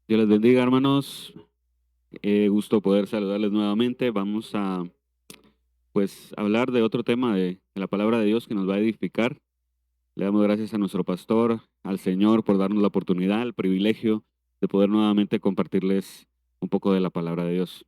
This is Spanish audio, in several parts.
Dios les bendiga, hermanos. Gusto poder saludarles nuevamente. Vamos a, hablar de otro tema de la palabra de Dios que nos va a edificar. Le damos gracias a nuestro pastor, al Señor, por darnos la oportunidad, el privilegio de poder nuevamente compartirles un poco de la palabra de Dios.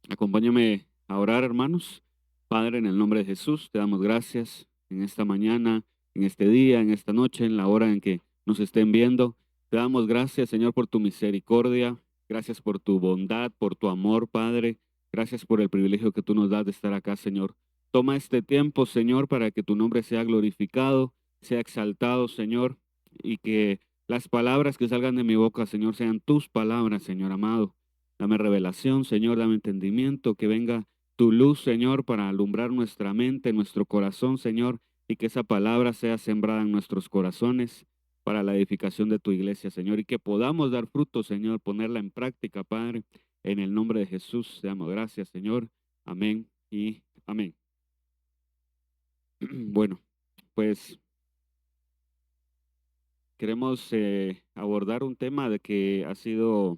Acompáñame a orar, hermanos. Padre, en el nombre de Jesús, te damos gracias en esta mañana, en este día, en esta noche, en la hora en que nos estén viendo. Te damos gracias, Señor, por tu misericordia. Gracias por tu bondad, por tu amor, Padre. Gracias por el privilegio que tú nos das de estar acá, Señor. Toma este tiempo, Señor, para que tu nombre sea glorificado, sea exaltado, Señor, y que las palabras que salgan de mi boca, Señor, sean tus palabras, Señor amado. Dame revelación, Señor, dame entendimiento, que venga tu luz, Señor, para alumbrar nuestra mente, nuestro corazón, Señor, y que esa palabra sea sembrada en nuestros corazones para la edificación de tu iglesia, Señor, y que podamos dar fruto, Señor, ponerla en práctica, Padre, en el nombre de Jesús. Te damos gracias, Señor. Amén y amén. Bueno, pues queremos abordar un tema de que ha sido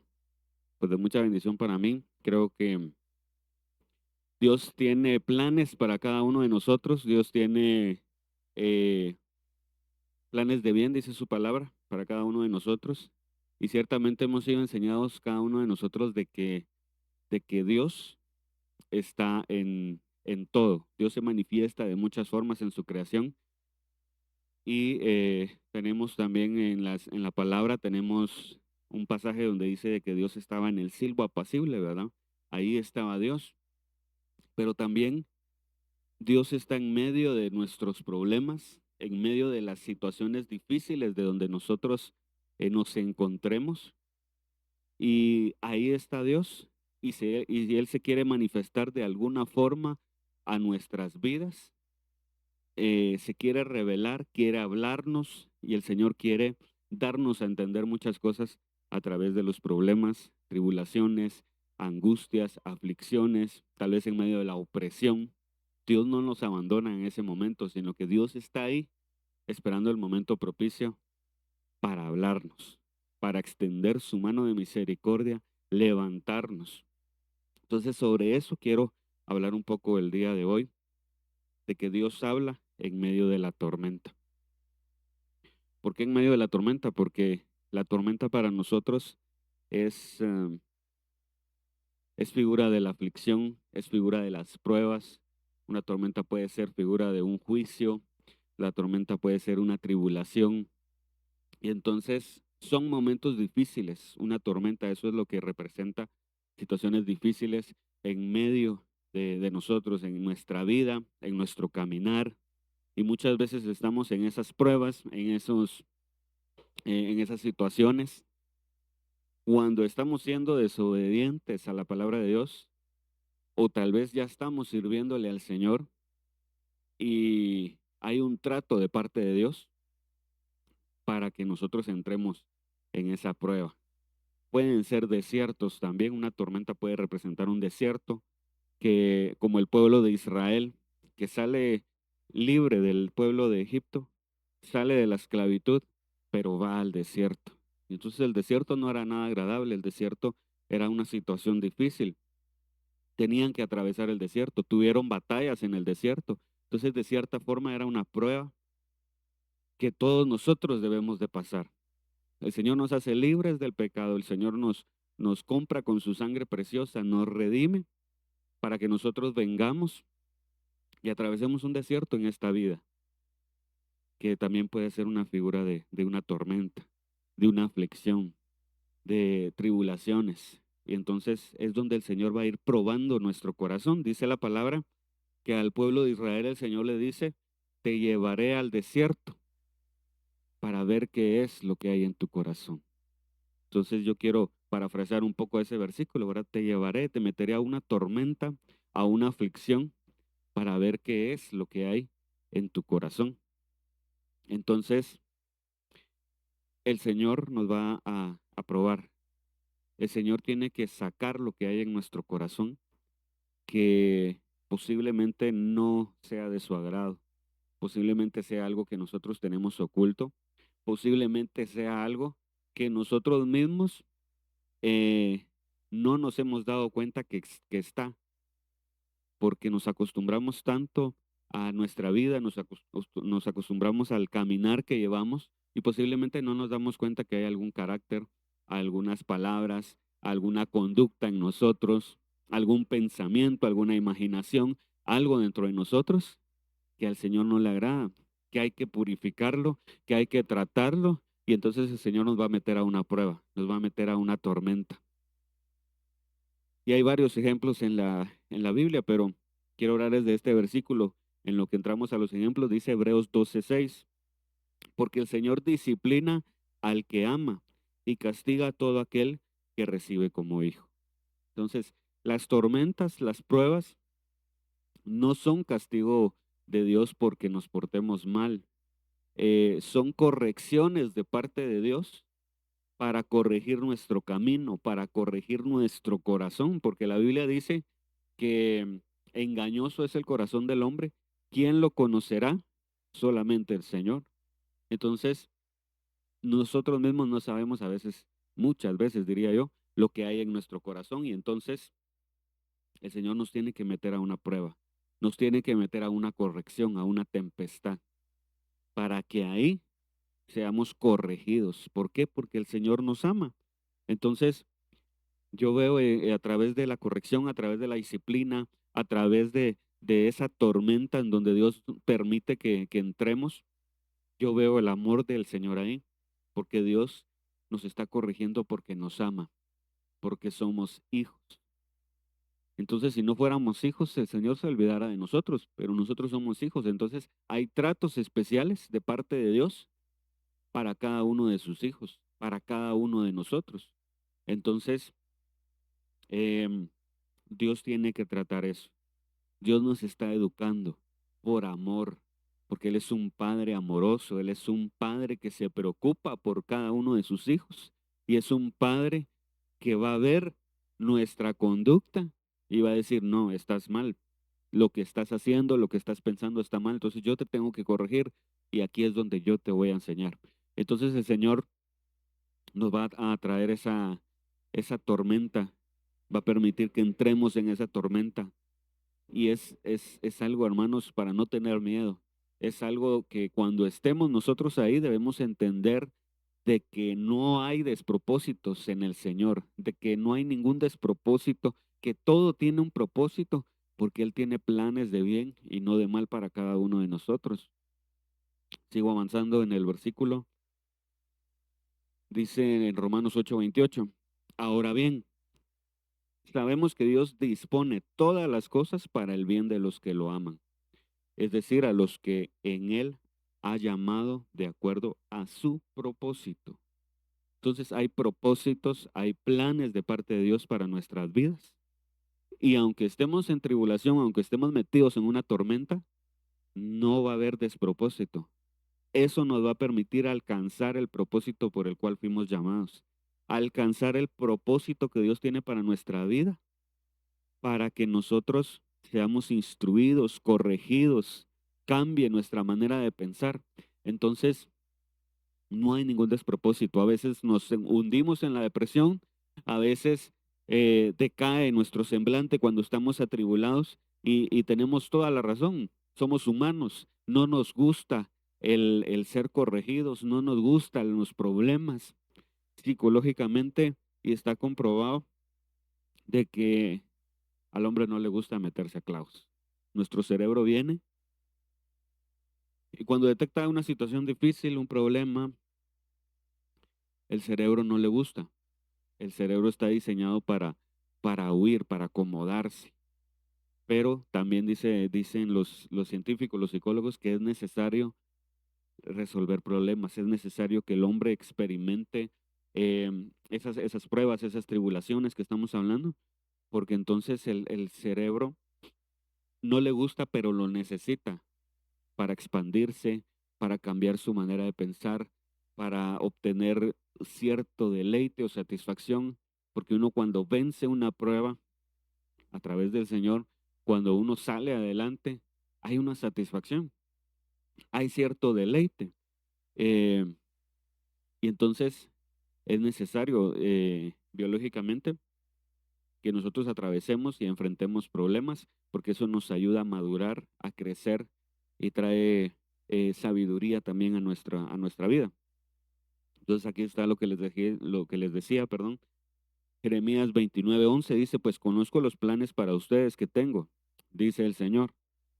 pues, de mucha bendición para mí. Creo que Dios tiene planes para cada uno de nosotros. Dios tiene eh, planes de bien, dice su palabra, para cada uno de nosotros. Y ciertamente hemos sido enseñados cada uno de nosotros de que Dios está en todo. Dios se manifiesta de muchas formas en su creación. Y tenemos también en la palabra, tenemos un pasaje donde dice de que Dios estaba en el silbo apacible, ¿verdad? Ahí estaba Dios. Pero también Dios está en medio de nuestros problemas, en medio de las situaciones difíciles de donde nosotros nos encontremos. Y ahí está Dios. Y Él se quiere manifestar de alguna forma a nuestras vidas. Se quiere revelar, quiere hablarnos y el Señor quiere darnos a entender muchas cosas a través de los problemas, tribulaciones, angustias, aflicciones, tal vez en medio de la opresión. Dios no nos abandona en ese momento, sino que Dios está ahí esperando el momento propicio para hablarnos, para extender su mano de misericordia, levantarnos. Entonces, sobre eso quiero hablar un poco el día de hoy, de que Dios habla en medio de la tormenta. ¿Por qué en medio de la tormenta? Porque la tormenta para nosotros es, es figura de la aflicción, es figura de las pruebas. Una tormenta puede ser figura de un juicio, la tormenta puede ser una tribulación. Y entonces son momentos difíciles, una tormenta, eso es lo que representa situaciones difíciles en medio de nosotros, en nuestra vida, en nuestro caminar. Y muchas veces estamos en esas pruebas, en esas situaciones, cuando estamos siendo desobedientes a la palabra de Dios, o tal vez ya estamos sirviéndole al Señor y hay un trato de parte de Dios para que nosotros entremos en esa prueba. Pueden ser desiertos también, una tormenta puede representar un desierto, que como el pueblo de Israel, que sale libre del pueblo de Egipto, sale de la esclavitud, pero va al desierto. Y entonces el desierto no era nada agradable, el desierto era una situación difícil. Tenían que atravesar el desierto, tuvieron batallas en el desierto. Entonces, de cierta forma, era una prueba que todos nosotros debemos de pasar. El Señor nos hace libres del pecado, el Señor nos compra con su sangre preciosa, nos redime para que nosotros vengamos y atravesemos un desierto en esta vida, que también puede ser una figura de una tormenta, de una aflicción, de tribulaciones. Y entonces es donde el Señor va a ir probando nuestro corazón. Dice la palabra que al pueblo de Israel el Señor le dice, te llevaré al desierto para ver qué es lo que hay en tu corazón. Entonces yo quiero parafrasear un poco ese versículo, ¿verdad? Te llevaré, te meteré a una tormenta, a una aflicción, para ver qué es lo que hay en tu corazón. Entonces, el Señor nos va a probar. El Señor tiene que sacar lo que hay en nuestro corazón, que posiblemente no sea de su agrado, posiblemente sea algo que nosotros tenemos oculto, posiblemente sea algo que nosotros mismos eh, no nos hemos dado cuenta que está, porque nos acostumbramos tanto a nuestra vida, nos acostumbramos al caminar que llevamos y posiblemente no nos damos cuenta que hay algún carácter, algunas palabras, alguna conducta en nosotros, algún pensamiento, alguna imaginación, algo dentro de nosotros que al Señor no le agrada, que hay que purificarlo, que hay que tratarlo, y entonces el Señor nos va a meter a una prueba, nos va a meter a una tormenta. Y hay varios ejemplos en la Biblia, pero quiero hablar desde este versículo. En lo que entramos a los ejemplos, dice Hebreos 12:6, porque el Señor disciplina al que ama y castiga a todo aquel que recibe como hijo. Entonces, las tormentas, las pruebas, no son castigo de Dios porque nos portemos mal, son correcciones de parte de Dios para corregir nuestro camino, para corregir nuestro corazón, porque la Biblia dice que engañoso es el corazón del hombre. ¿Quién lo conocerá? Solamente el Señor. Entonces, nosotros mismos no sabemos a veces, muchas veces diría yo, lo que hay en nuestro corazón y entonces el Señor nos tiene que meter a una prueba, nos tiene que meter a una corrección, a una tempestad, para que ahí seamos corregidos. ¿Por qué? Porque el Señor nos ama. Entonces, yo veo a través de la corrección, a través de la disciplina, a través de esa tormenta en donde Dios permite que entremos, yo veo el amor del Señor ahí, porque Dios nos está corrigiendo porque nos ama, porque somos hijos. Entonces, si no fuéramos hijos, el Señor se olvidara de nosotros, pero nosotros somos hijos. Entonces, hay tratos especiales de parte de Dios para cada uno de sus hijos, para cada uno de nosotros. Entonces, em, Dios tiene que tratar eso. Dios nos está educando por amor, porque Él es un padre amoroso, Él es un padre que se preocupa por cada uno de sus hijos y es un padre que va a ver nuestra conducta y va a decir, no, estás mal, lo que estás haciendo, lo que estás pensando está mal, entonces yo te tengo que corregir y aquí es donde yo te voy a enseñar. Entonces el Señor nos va a traer esa tormenta, va a permitir que entremos en esa tormenta y es algo, hermanos, para no tener miedo. Es algo que cuando estemos nosotros ahí debemos entender de que no hay despropósitos en el Señor, de que no hay ningún despropósito, que todo tiene un propósito, porque Él tiene planes de bien y no de mal para cada uno de nosotros. Sigo avanzando en el versículo, dice en Romanos 8:28, ahora bien, sabemos que Dios dispone todas las cosas para el bien de los que lo aman, es decir, a los que en Él ha llamado de acuerdo a su propósito. Entonces hay propósitos, hay planes de parte de Dios para nuestras vidas. Y aunque estemos en tribulación, aunque estemos metidos en una tormenta, no va a haber despropósito. Eso nos va a permitir alcanzar el propósito por el cual fuimos llamados. Alcanzar el propósito que Dios tiene para nuestra vida, para que nosotros seamos instruidos, corregidos, cambie nuestra manera de pensar. Entonces, no hay ningún despropósito. A veces nos hundimos en la depresión, a veces decae nuestro semblante cuando estamos atribulados y tenemos toda la razón. Somos humanos, no nos gusta el ser corregidos, no nos gustan los problemas psicológicamente y está comprobado de que al hombre no le gusta meterse a clavos. Nuestro cerebro viene y cuando detecta una situación difícil, un problema, el cerebro no le gusta. El cerebro está diseñado para huir, para acomodarse. Pero también dicen los científicos, los psicólogos, que es necesario resolver problemas, es necesario que el hombre experimente esas pruebas, esas tribulaciones que estamos hablando, porque entonces el cerebro no le gusta, pero lo necesita para expandirse, para cambiar su manera de pensar, para obtener cierto deleite o satisfacción, porque uno cuando vence una prueba a través del Señor, cuando uno sale adelante, hay una satisfacción, hay cierto deleite. Y entonces es necesario biológicamente, que nosotros atravesemos y enfrentemos problemas, porque eso nos ayuda a madurar, a crecer y trae sabiduría también a nuestra vida. Entonces aquí está lo que les decía, perdón. Jeremías 29:11 dice, pues conozco los planes para ustedes que tengo, dice el Señor.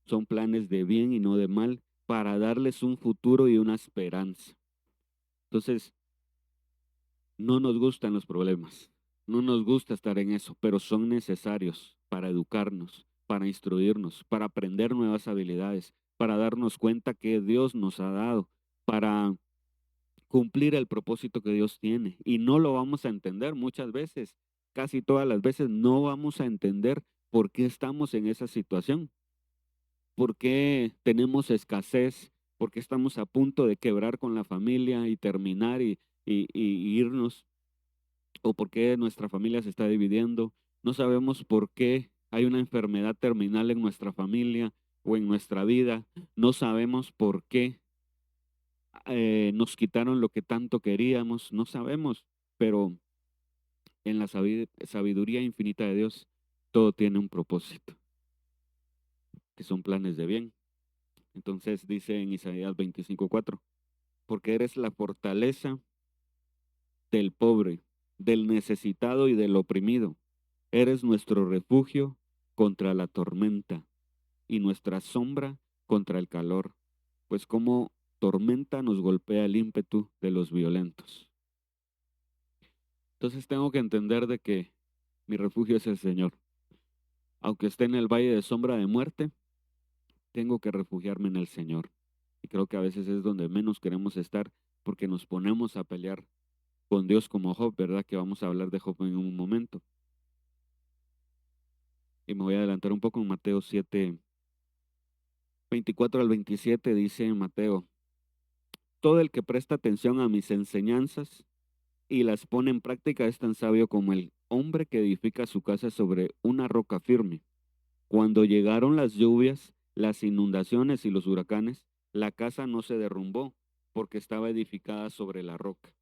Son planes de bien y no de mal, para darles un futuro y una esperanza. Entonces, no nos gustan los problemas, no nos gusta estar en eso, pero son necesarios para educarnos, para instruirnos, para aprender nuevas habilidades, para darnos cuenta que Dios nos ha dado, para cumplir el propósito que Dios tiene. Y no lo vamos a entender muchas veces, casi todas las veces no vamos a entender por qué estamos en esa situación, por qué tenemos escasez, por qué estamos a punto de quebrar con la familia y terminar y irnos, o por qué nuestra familia se está dividiendo. No sabemos por qué hay una enfermedad terminal en nuestra familia o en nuestra vida. No sabemos por qué nos quitaron lo que tanto queríamos. No sabemos, pero en la sabiduría infinita de Dios, todo tiene un propósito, que son planes de bien. Entonces dice en Isaías 25:4, porque eres la fortaleza del pobre, del necesitado y del oprimido. Eres nuestro refugio contra la tormenta y nuestra sombra contra el calor, pues como tormenta nos golpea el ímpetu de los violentos. Entonces tengo que entender de que mi refugio es el Señor. Aunque esté en el valle de sombra de muerte, tengo que refugiarme en el Señor. Y creo que a veces es donde menos queremos estar porque nos ponemos a pelear con Dios como Job, ¿verdad? Que vamos a hablar de Job en un momento. Y me voy a adelantar un poco en Mateo 7, 24 al 27, dice en Mateo, todo el que presta atención a mis enseñanzas y las pone en práctica es tan sabio como el hombre que edifica su casa sobre una roca firme. Cuando llegaron las lluvias, las inundaciones y los huracanes, la casa no se derrumbó porque estaba edificada sobre la roca.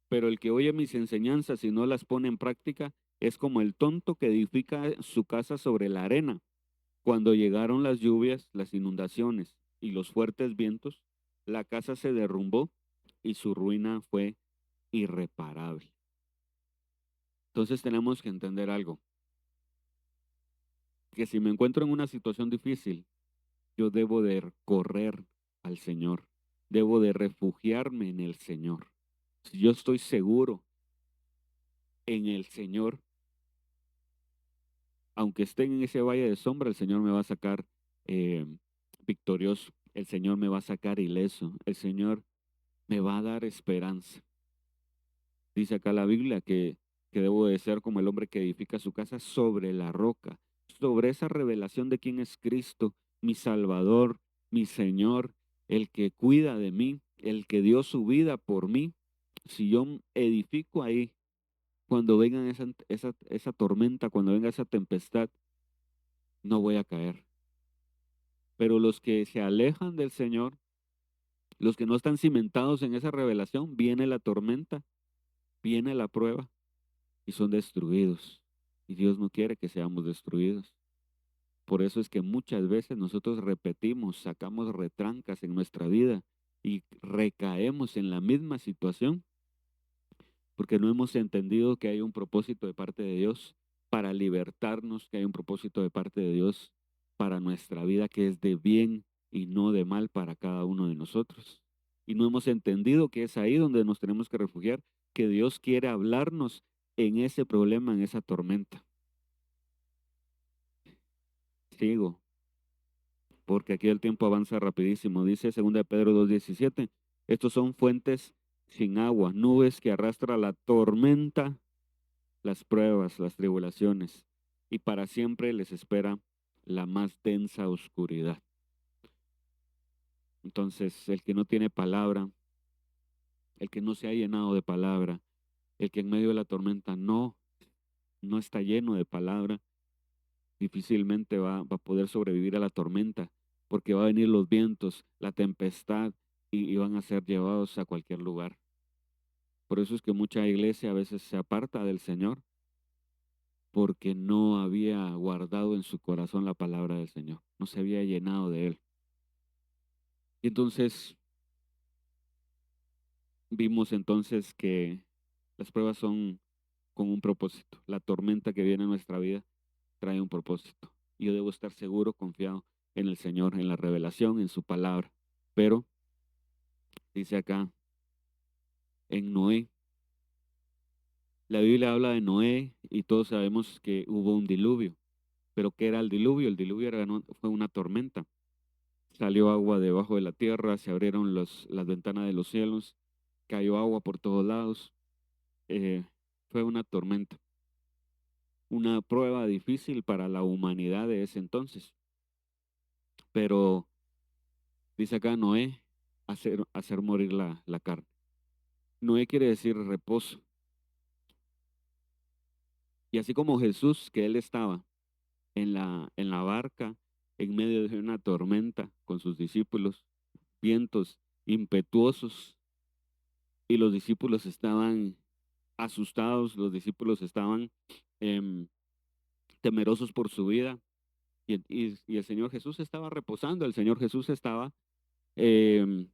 Pero el que oye mis enseñanzas y no las pone en práctica es como el tonto que edifica su casa sobre la arena. Cuando llegaron las lluvias, las inundaciones y los fuertes vientos, la casa se derrumbó y su ruina fue irreparable. Entonces tenemos que entender algo, que si me encuentro en una situación difícil, yo debo de correr al Señor, debo de refugiarme en el Señor. Si yo estoy seguro en el Señor, aunque esté en ese valle de sombra, el Señor me va a sacar eh, victorioso, el Señor me va a sacar ileso, el Señor me va a dar esperanza. Dice acá la Biblia que debo de ser como el hombre que edifica su casa sobre la roca, sobre esa revelación de quién es Cristo, mi Salvador, mi Señor, el que cuida de mí, el que dio su vida por mí. Si yo edifico ahí, cuando venga esa tormenta, cuando venga esa tempestad, no voy a caer. Pero los que se alejan del Señor, los que no están cimentados en esa revelación, viene la tormenta, viene la prueba y son destruidos. Y Dios no quiere que seamos destruidos. Por eso es que muchas veces nosotros repetimos, sacamos retrancas en nuestra vida y recaemos en la misma situación porque no hemos entendido que hay un propósito de parte de Dios para libertarnos, que hay un propósito de parte de Dios para nuestra vida que es de bien y no de mal para cada uno de nosotros. Y no hemos entendido que es ahí donde nos tenemos que refugiar, que Dios quiere hablarnos en ese problema, en esa tormenta. Sigo, porque aquí el tiempo avanza rapidísimo. Dice 2 Pedro 2:17, estos son fuentes sin agua, nubes que arrastra la tormenta, las pruebas, las tribulaciones, y para siempre les espera la más densa oscuridad. Entonces, el que no tiene palabra, el que no se ha llenado de palabra, el que en medio de la tormenta no está lleno de palabra, difícilmente va a poder sobrevivir a la tormenta, porque va a venir los vientos, la tempestad, y van a ser llevados a cualquier lugar. Por eso es que mucha iglesia a veces se aparta del Señor, porque no había guardado en su corazón la palabra del Señor, no se había llenado de Él. Y entonces vimos entonces que las pruebas son con un propósito. La tormenta que viene a nuestra vida trae un propósito. Y yo debo estar seguro, confiado en el Señor, en la revelación, en su palabra. Pero dice acá en Noé, la Biblia habla de Noé y todos sabemos que hubo un diluvio. Pero ¿qué era el diluvio? El diluvio fue una tormenta. Salió agua debajo de la tierra, se abrieron las ventanas de los cielos, cayó agua por todos lados. Fue una tormenta, una prueba difícil para la humanidad de ese entonces. Pero dice acá Noé, hacer morir la carne. Noé quiere decir reposo. Y así como Jesús, que él estaba en la barca, en medio de una tormenta con sus discípulos, vientos impetuosos, y los discípulos estaban asustados, los discípulos estaban em, temerosos por su vida, y el Señor Jesús estaba reposando, el Señor Jesús estaba em,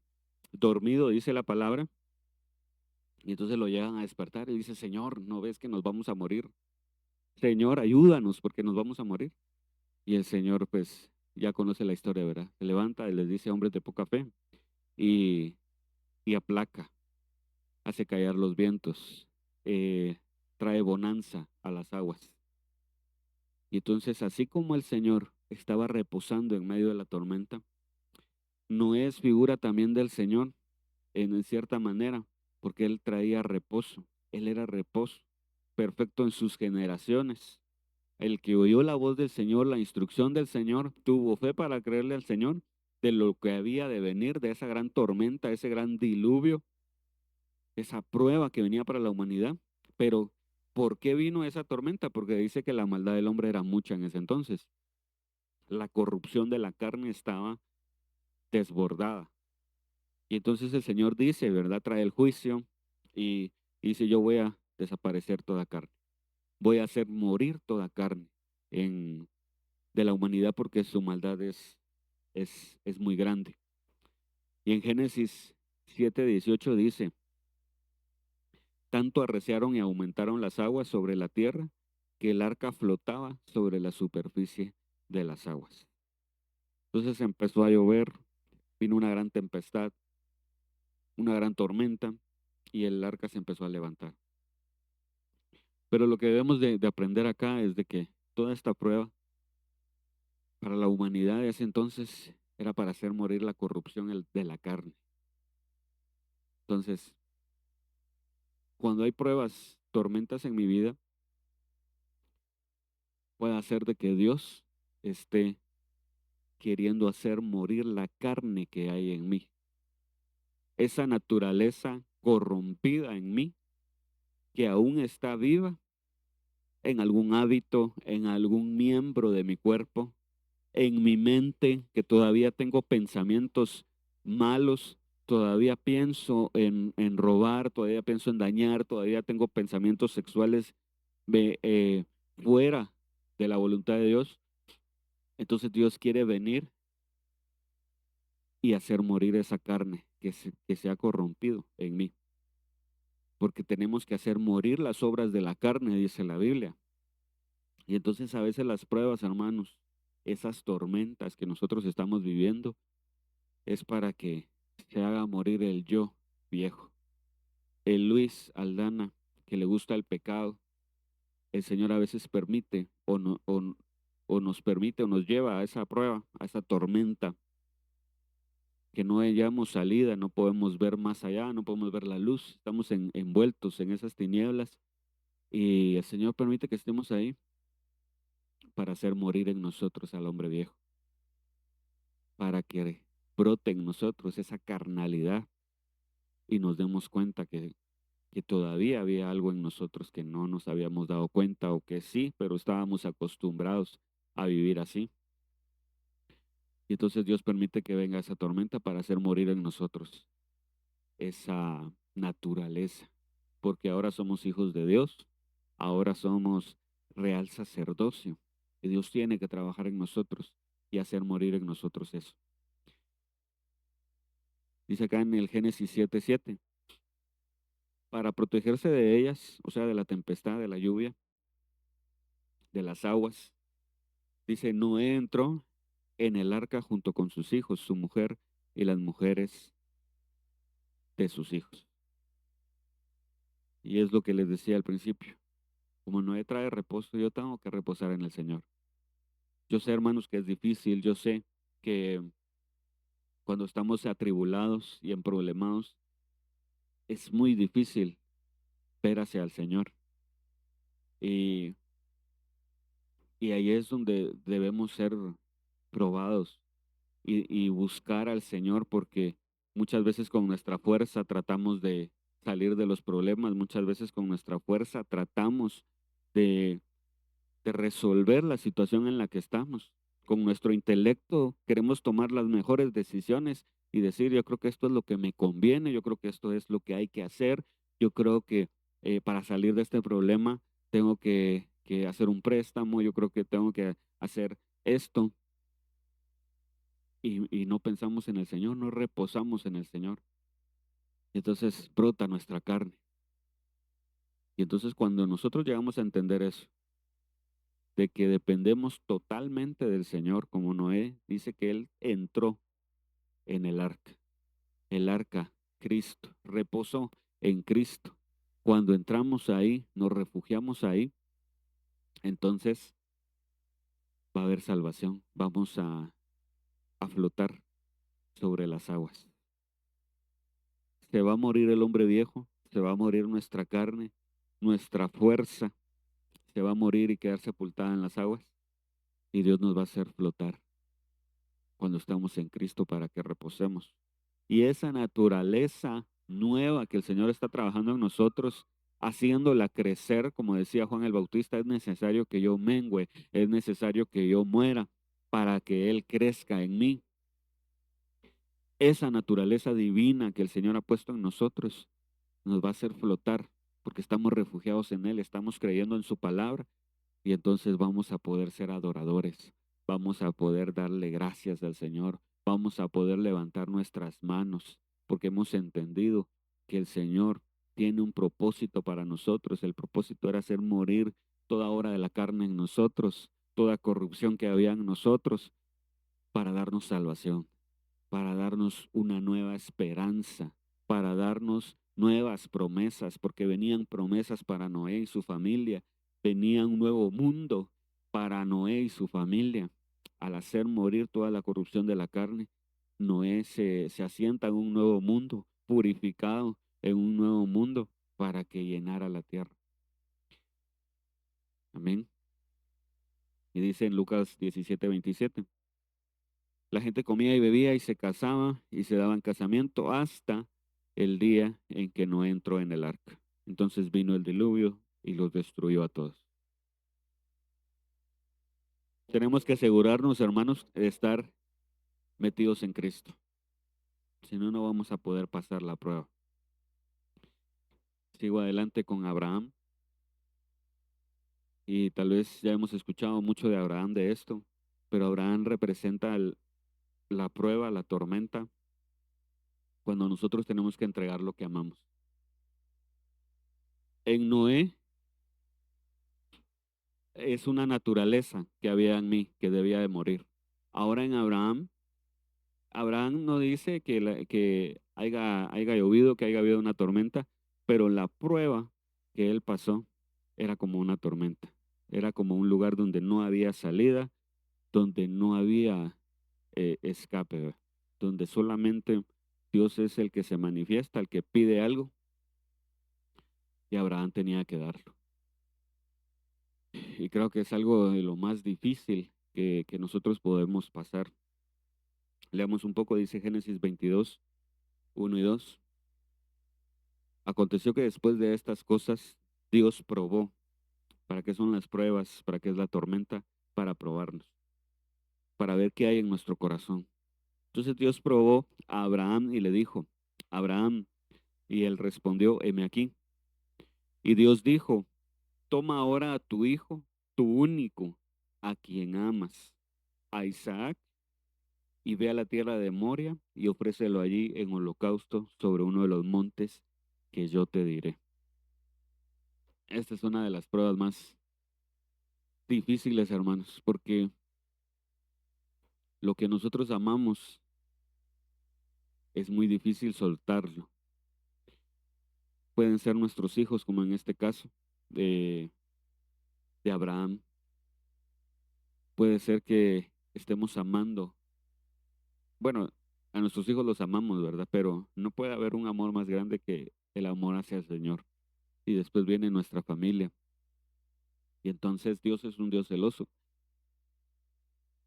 dormido, dice la palabra, y entonces lo llegan a despertar y dice, Señor, ¿no ves que nos vamos a morir? Señor, ayúdanos porque nos vamos a morir. Y el Señor, pues, ya conoce la historia, ¿verdad? Se levanta y les dice, hombres de poca fe, y, y aplaca, hace callar los vientos, eh, trae bonanza a las aguas. Y entonces, así como el Señor estaba reposando en medio de la tormenta, Noé es figura también del Señor, en cierta manera, porque él traía reposo, él era reposo, perfecto en sus generaciones. El que oyó la voz del Señor, la instrucción del Señor, tuvo fe para creerle al Señor de lo que había de venir, de esa gran tormenta, ese gran diluvio, esa prueba que venía para la humanidad. Pero, ¿por qué vino esa tormenta? Porque dice que la maldad del hombre era mucha en ese entonces. La corrupción de la carne estaba desbordada. Y entonces el Señor dice, ¿verdad? Trae el juicio y dice, yo voy a desaparecer toda carne. Voy a hacer morir toda carne de la humanidad porque su maldad es muy grande. Y en Génesis 7:18 dice, tanto arreciaron y aumentaron las aguas sobre la tierra que el arca flotaba sobre la superficie de las aguas. Entonces empezó a llover, vino una gran tempestad, una gran tormenta y el arca se empezó a levantar. Pero lo que debemos de aprender acá es de que toda esta prueba para la humanidad de ese entonces era para hacer morir la corrupción de la carne. Entonces, cuando hay pruebas, tormentas en mi vida, puede hacer de que Dios esté queriendo hacer morir la carne que hay en mí. Esa naturaleza corrompida en mí, que aún está viva en algún hábito, en algún miembro de mi cuerpo, en mi mente, que todavía tengo pensamientos malos, todavía pienso en robar, todavía pienso en dañar, todavía tengo pensamientos sexuales eh, fuera de la voluntad de Dios. Entonces Dios quiere venir y hacer morir esa carne que se ha corrompido en mí. Porque tenemos que hacer morir las obras de la carne, dice la Biblia. Y entonces a veces las pruebas, hermanos, esas tormentas que nosotros estamos viviendo, es para que se haga morir el yo viejo. El Luis Aldana, que le gusta el pecado, el Señor a veces permite o nos permite o nos lleva a esa prueba, a esa tormenta, que no hallamos salida, no podemos ver más allá, no podemos ver la luz, estamos envueltos en esas tinieblas y el Señor permite que estemos ahí para hacer morir en nosotros al hombre viejo, para que brote en nosotros esa carnalidad y nos demos cuenta que todavía había algo en nosotros que no nos habíamos dado cuenta o que sí, pero estábamos acostumbrados a vivir así. Y entonces Dios permite que venga esa tormenta para hacer morir en nosotros esa naturaleza. porque ahora somos hijos de Dios, ahora somos real sacerdocio, y Dios tiene que trabajar en nosotros y hacer morir en nosotros eso. Dice acá en el Génesis 7:7, para protegerse de ellas, o sea, de la tempestad, de la lluvia, de las aguas, dice, Noé entró en el arca junto con sus hijos, su mujer y las mujeres de sus hijos. Y es lo que les decía al principio. Como Noé trae reposo, yo tengo que reposar en el Señor. Yo sé, hermanos, que es difícil. Yo sé que cuando estamos atribulados y emproblemados, es muy difícil ver hacia el Señor. Y, y ahí es donde debemos ser probados y buscar al Señor, porque muchas veces con nuestra fuerza tratamos de salir de los problemas, muchas veces con nuestra fuerza tratamos de resolver la situación en la que estamos. Con nuestro intelecto queremos tomar las mejores decisiones y decir, yo creo que esto es lo que me conviene, yo creo que esto es lo que hay que hacer, yo creo que para salir de este problema tengo que hacer un préstamo, yo creo que tengo que hacer esto, y no pensamos en el Señor, no reposamos en el Señor. Y entonces brota nuestra carne. Y entonces cuando nosotros llegamos a entender eso, de que dependemos totalmente del Señor, como Noé dice que él entró en el arca, Cristo, reposó en Cristo. Cuando entramos ahí, nos refugiamos ahí, entonces va a haber salvación, vamos a flotar sobre las aguas. Se va a morir el hombre viejo, se va a morir nuestra carne, nuestra fuerza, se va a morir y quedar sepultada en las aguas, y Dios nos va a hacer flotar cuando estamos en Cristo para que reposemos. Y esa naturaleza nueva que el Señor está trabajando en nosotros, haciéndola crecer, como decía Juan el Bautista, es necesario que yo mengüe, es necesario que yo muera para que Él crezca en mí. Esa naturaleza divina que el Señor ha puesto en nosotros nos va a hacer flotar, porque estamos refugiados en Él, estamos creyendo en su palabra, y entonces vamos a poder ser adoradores, vamos a poder darle gracias al Señor, vamos a poder levantar nuestras manos, porque hemos entendido que el Señor tiene un propósito para nosotros. El propósito era hacer morir toda obra de la carne en nosotros, toda corrupción que había en nosotros, para darnos salvación, para darnos una nueva esperanza, para darnos nuevas promesas, porque venían promesas para Noé y su familia, venía un nuevo mundo para Noé y su familia. Al hacer morir toda la corrupción de la carne, Noé se asienta en un nuevo mundo, purificado en un nuevo mundo para que llenara la tierra. Amén. Y dice en Lucas 17:27. La gente comía y bebía y se casaba y se daban casamiento hasta el día en que no entró en el arca. Entonces vino el diluvio y los destruyó a todos. Tenemos que asegurarnos, hermanos, de estar metidos en Cristo. Si no, no vamos a poder pasar la prueba. Sigo adelante con Abraham. Y tal vez ya hemos escuchado mucho de Abraham de esto, pero Abraham representa la prueba, la tormenta, cuando nosotros tenemos que entregar lo que amamos. En Noé es una naturaleza que había en mí que debía de morir. Ahora en Abraham, Abraham no dice que haya llovido, que haya habido una tormenta, pero la prueba que él pasó era como una tormenta. Era como un lugar donde no había salida, donde no había escape, ¿verdad? Donde solamente Dios es el que se manifiesta, el que pide algo, y Abraham tenía que darlo. Y creo que es algo de lo más difícil que nosotros podemos pasar. Leamos un poco, dice Génesis 22, 1 y 2. Aconteció que después de estas cosas, Dios probó. ¿Para qué son las pruebas? ¿Para qué es la tormenta? Para probarnos, para ver qué hay en nuestro corazón. Entonces Dios probó a Abraham y le dijo, Abraham, y él respondió, heme aquí. Y Dios dijo, toma ahora a tu hijo, tu único, a quien amas, a Isaac, y ve a la tierra de Moria y ofrécelo allí en holocausto sobre uno de los montes que yo te diré. Esta es una de las pruebas más difíciles, hermanos, porque lo que nosotros amamos es muy difícil soltarlo. Pueden ser nuestros hijos, como en este caso de, de Abraham. Puede ser que estemos amando. Bueno, a nuestros hijos los amamos, ¿verdad? Pero no puede haber un amor más grande que el amor hacia el Señor. Y después viene nuestra familia. Y entonces Dios es un Dios celoso.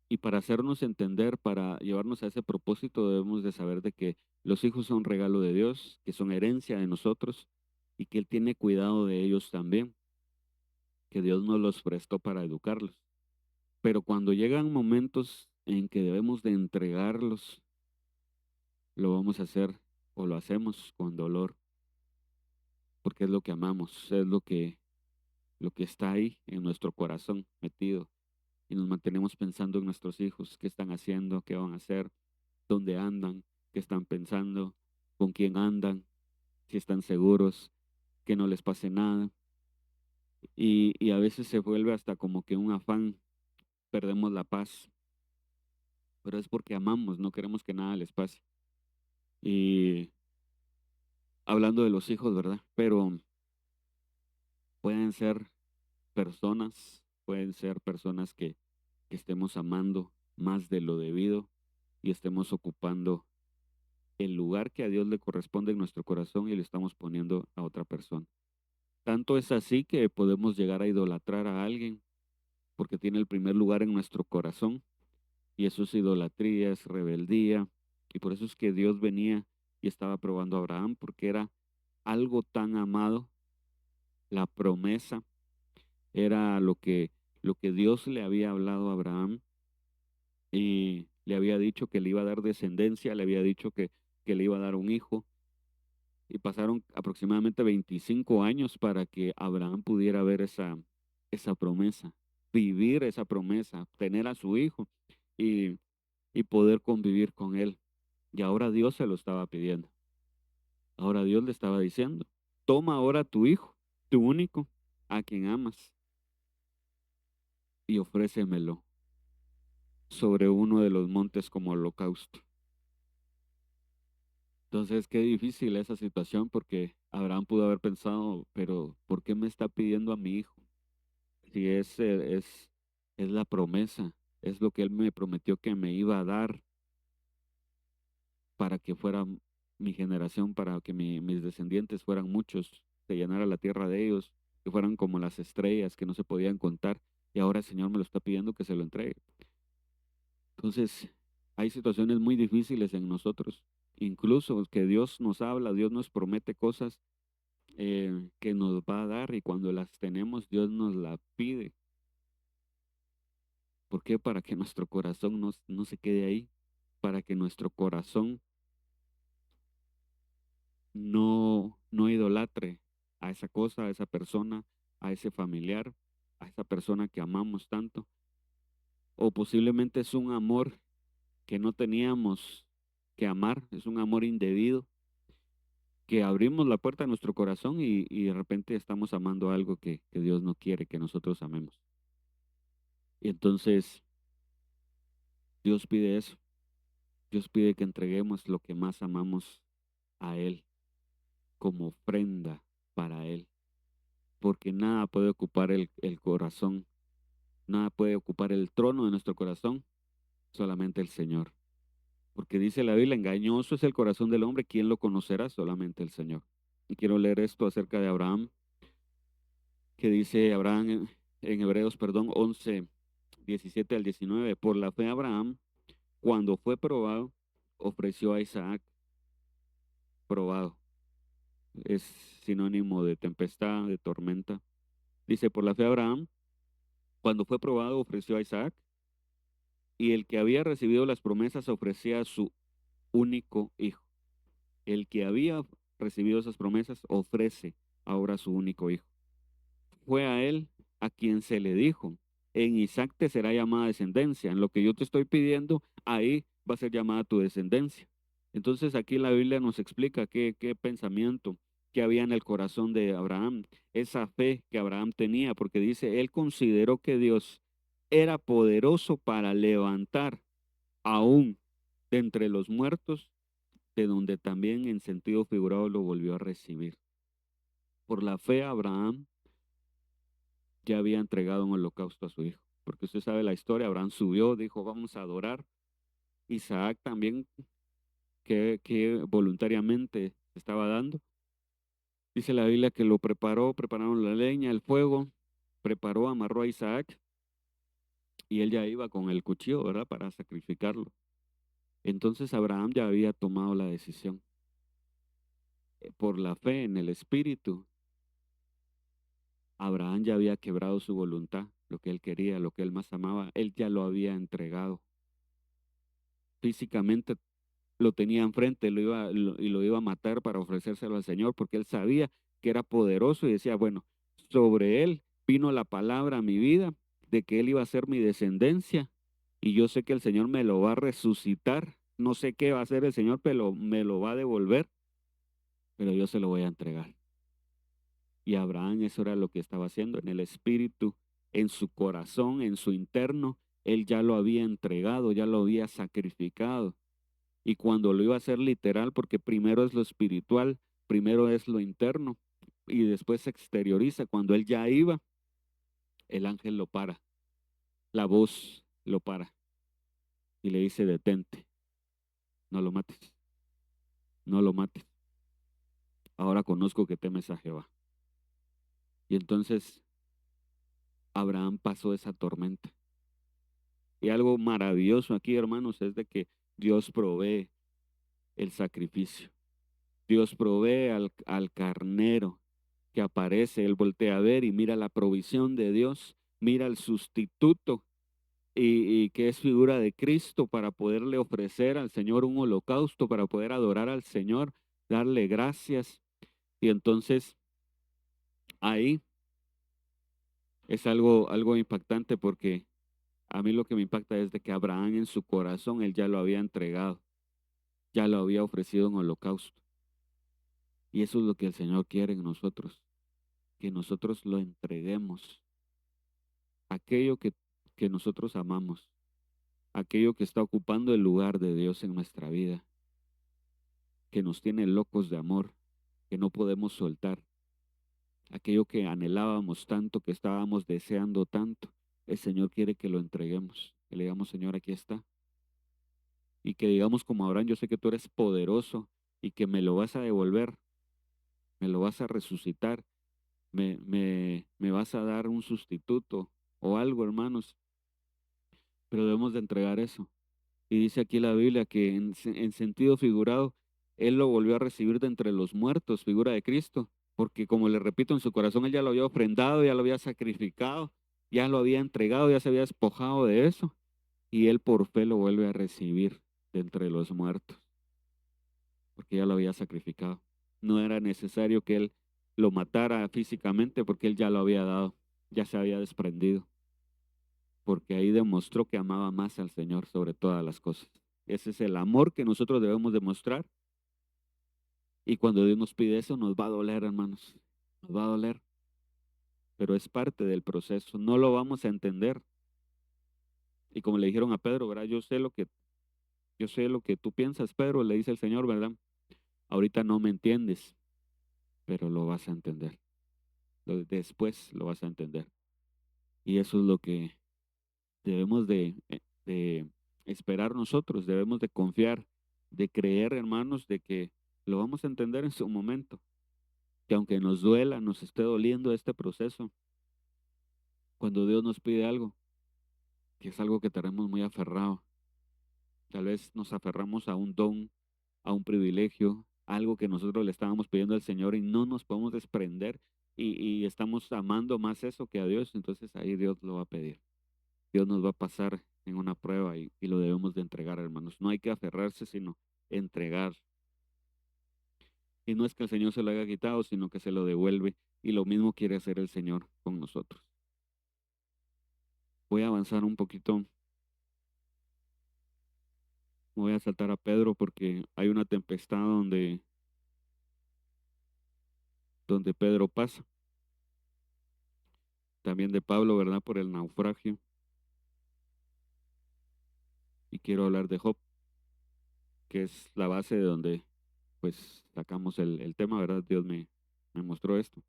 Y para hacernos entender, para llevarnos a ese propósito, debemos de saber de que los hijos son regalo de Dios, que son herencia de nosotros y que Él tiene cuidado de ellos también, que Dios nos los prestó para educarlos. Pero cuando llegan momentos en que debemos de entregarlos, lo vamos a hacer o lo hacemos con dolor, porque es lo que amamos, es lo que está ahí en nuestro corazón metido y nos mantenemos pensando en nuestros hijos, qué están haciendo, qué van a hacer, dónde andan, qué están pensando, con quién andan, si están seguros, que no les pase nada. Y a veces se vuelve hasta como que un afán, perdemos la paz, pero es porque amamos, no queremos que nada les pase. Y hablando de los hijos, ¿verdad? Pero pueden ser personas que estemos amando más de lo debido y estemos ocupando el lugar que a Dios le corresponde en nuestro corazón y le estamos poniendo a otra persona. Tanto es así que podemos llegar a idolatrar a alguien porque tiene el primer lugar en nuestro corazón y eso es idolatría, es rebeldía y por eso es que Dios venía y estaba probando a Abraham porque era algo tan amado, la promesa era lo que Dios le había hablado a Abraham y le había dicho que le iba a dar descendencia, le había dicho que le iba a dar un hijo. Y pasaron aproximadamente 25 años para que Abraham pudiera ver esa promesa, vivir esa promesa, tener a su hijo y, y poder convivir con él. Y ahora Dios se lo estaba pidiendo. Ahora Dios le estaba diciendo, toma ahora tu hijo, tu único, a quien amas, y ofrécemelo sobre uno de los montes como holocausto. Entonces, qué difícil esa situación porque Abraham pudo haber pensado, pero ¿por qué me está pidiendo a mi hijo? Si es la promesa, es lo que él me prometió que me iba a dar para que fuera mi generación, para que mis descendientes fueran muchos, se llenara la tierra de ellos, que fueran como las estrellas que no se podían contar, y ahora el Señor me lo está pidiendo que se lo entregue. Entonces, hay situaciones muy difíciles en nosotros, incluso que Dios nos habla, Dios nos promete cosas que nos va a dar y cuando las tenemos, Dios nos la pide. ¿Por qué? Para que nuestro corazón no se quede ahí, para que nuestro corazón no idolatre a esa cosa, a esa persona, a ese familiar, a esa persona que amamos tanto. O posiblemente es un amor que no teníamos que amar, es un amor indebido, que abrimos la puerta a nuestro corazón y de repente estamos amando algo que Dios no quiere que nosotros amemos. Y entonces Dios pide eso, Dios pide que entreguemos lo que más amamos a Él como ofrenda para Él, porque nada puede ocupar el corazón, nada puede ocupar el trono de nuestro corazón, solamente el Señor. Porque dice la Biblia, engañoso es el corazón del hombre, ¿quién lo conocerá? Solamente el Señor. Y quiero leer esto acerca de Abraham, que dice Abraham en Hebreos, perdón, 11, 17 al 19. Por la fe Abraham, cuando fue probado, ofreció a Isaac, probado. Es sinónimo de tempestad, de tormenta. Dice, por la fe Abraham, cuando fue probado, ofreció a Isaac, y el que había recibido las promesas ofrecía a su único hijo. El que había recibido esas promesas ofrece ahora su único hijo. Fue a él a quien se le dijo, en Isaac te será llamada descendencia, en lo que yo te estoy pidiendo, ahí va a ser llamada tu descendencia. Entonces aquí la Biblia nos explica qué pensamiento que había en el corazón de Abraham, esa fe que Abraham tenía, porque dice, él consideró que Dios era poderoso para levantar aún de entre los muertos, de donde también en sentido figurado lo volvió a recibir. Por la fe Abraham ya había entregado un holocausto a su hijo, porque usted sabe la historia, Abraham subió, dijo, vamos a adorar. Isaac también, que voluntariamente se estaba dando. Dice la Biblia que lo preparó, prepararon la leña, el fuego, preparó, amarró a Isaac y él ya iba con el cuchillo, ¿verdad? Para sacrificarlo. Entonces Abraham ya había tomado la decisión. Por la fe en el Espíritu, Abraham ya había quebrado su voluntad, lo que él quería, lo que él más amaba, él ya lo había entregado. Físicamente lo tenía enfrente, y lo iba a matar para ofrecérselo al Señor, porque él sabía que era poderoso y decía, bueno, sobre él vino la palabra a mi vida de que él iba a ser mi descendencia y yo sé que el Señor me lo va a resucitar. No sé qué va a hacer el Señor, pero me lo va a devolver, pero yo se lo voy a entregar. Y Abraham eso era lo que estaba haciendo en el espíritu, en su corazón, en su interno. Él ya lo había entregado, ya lo había sacrificado. Y cuando lo iba a hacer literal, porque primero es lo espiritual, primero es lo interno y después se exterioriza. Cuando él ya iba, el ángel lo para, la voz lo para y le dice, detente, no lo mates, no lo mates. Ahora conozco que temes a Jehová. Y entonces Abraham pasó esa tormenta. Y algo maravilloso aquí, hermanos, es de que Dios provee el sacrificio. Dios provee al carnero que aparece, él voltea a ver y mira la provisión de Dios, mira el sustituto y que es figura de Cristo para poderle ofrecer al Señor un holocausto, para poder adorar al Señor, darle gracias. Y entonces ahí es algo impactante porque a mí lo que me impacta es de que Abraham en su corazón, él ya lo había entregado, ya lo había ofrecido en holocausto. Y eso es lo que el Señor quiere en nosotros, que nosotros lo entreguemos. Aquello que nosotros amamos, aquello que está ocupando el lugar de Dios en nuestra vida, que nos tiene locos de amor, que no podemos soltar, aquello que anhelábamos tanto, que estábamos deseando tanto, el Señor quiere que lo entreguemos, que le digamos, Señor, aquí está, y que digamos como Abraham, yo sé que tú eres poderoso y que me lo vas a devolver, me lo vas a resucitar, me vas a dar un sustituto o algo, hermanos, pero debemos de entregar eso. Y dice aquí la Biblia que en sentido figurado, él lo volvió a recibir de entre los muertos, figura de Cristo, porque como le repito, en su corazón él ya lo había ofrendado, ya lo había sacrificado, ya lo había entregado, ya se había despojado de eso, y él por fe lo vuelve a recibir de entre los muertos, porque ya lo había sacrificado. No era necesario que él lo matara físicamente porque él ya lo había dado, ya se había desprendido, porque ahí demostró que amaba más al Señor sobre todas las cosas. Ese es el amor que nosotros debemos demostrar. Y cuando Dios nos pide eso, nos va a doler, hermanos. Nos va a doler. Pero es parte del proceso. No lo vamos a entender. Y como le dijeron a Pedro, ¿verdad? Yo sé lo que tú piensas, Pedro, le dice el Señor, ¿verdad? Ahorita no me entiendes, pero lo vas a entender. Después lo vas a entender. Y eso es lo que debemos de esperar nosotros. Debemos de confiar, de creer, hermanos, de que lo vamos a entender en su momento. Que aunque nos duela, nos esté doliendo este proceso, cuando Dios nos pide algo, que es algo que tenemos muy aferrado, tal vez nos aferramos a un don, a un privilegio, algo que nosotros le estábamos pidiendo al Señor y no nos podemos desprender y estamos amando más eso que a Dios, entonces ahí Dios lo va a pedir. Dios nos va a pasar en una prueba y lo debemos de entregar, hermanos. No hay que aferrarse, sino entregar. Y no es que el Señor se lo haya quitado, sino que se lo devuelve. Y lo mismo quiere hacer el Señor con nosotros. Voy a avanzar un poquito. Voy a saltar a Pedro porque hay una tempestad donde Pedro pasa. También de Pablo, ¿verdad? Por el naufragio. Y quiero hablar de Job, que es la base de donde pues sacamos el tema, ¿verdad? Dios me mostró esto.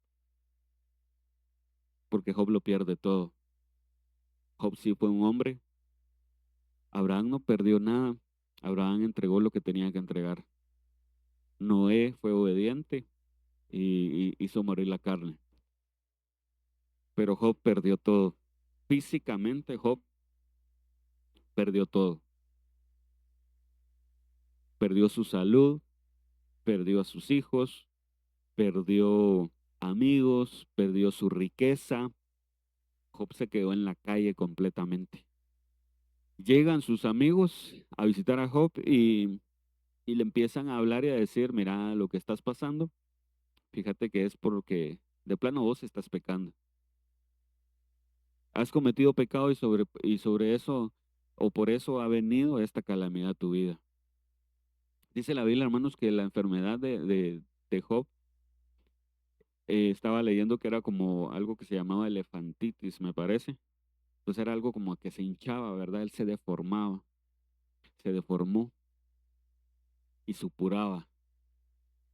Porque Job lo pierde todo. Job sí fue un hombre. Abraham no perdió nada. Abraham entregó lo que tenía que entregar. Noé fue obediente y hizo morir la carne. Pero Job perdió todo. Físicamente Job perdió todo. Perdió su salud, perdió a sus hijos, perdió amigos, perdió su riqueza. Job se quedó en la calle completamente. Llegan sus amigos a visitar a Job y le empiezan a hablar y a decir, mira, lo que estás pasando, fíjate que es porque de plano vos estás pecando. Has cometido pecado y sobre eso, o por eso ha venido esta calamidad a tu vida. Dice la Biblia, hermanos, que la enfermedad de Job, estaba leyendo que era como algo que se llamaba elefantitis, me parece. Entonces era algo como que se hinchaba, ¿verdad? Él se deformaba, se deformó y supuraba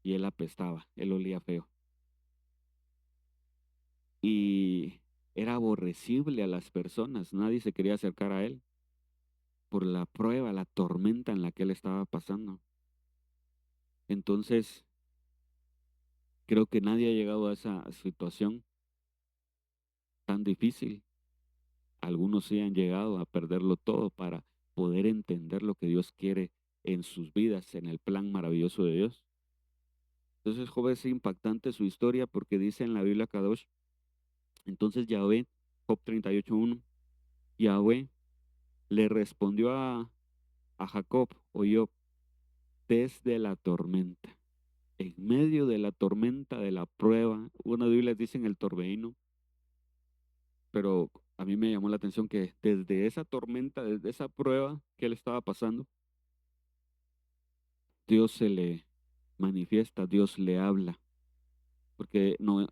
y él apestaba, él olía feo. Y era aborrecible a las personas, nadie se quería acercar a él por la prueba, la tormenta en la que él estaba pasando. Entonces, creo que nadie ha llegado a esa situación tan difícil. Algunos sí han llegado a perderlo todo para poder entender lo que Dios quiere en sus vidas, en el plan maravilloso de Dios. Entonces, Job, es impactante su historia porque dice en la Biblia Kadosh, entonces Yahvé, Job 38:1, Yahvé le respondió a Jacob, o Job, desde la tormenta, en medio de la tormenta, de la prueba. Una Biblia dice en el torbellino, pero a mí me llamó la atención que desde esa tormenta, desde esa prueba que él estaba pasando, Dios se le manifiesta, Dios le habla, porque no,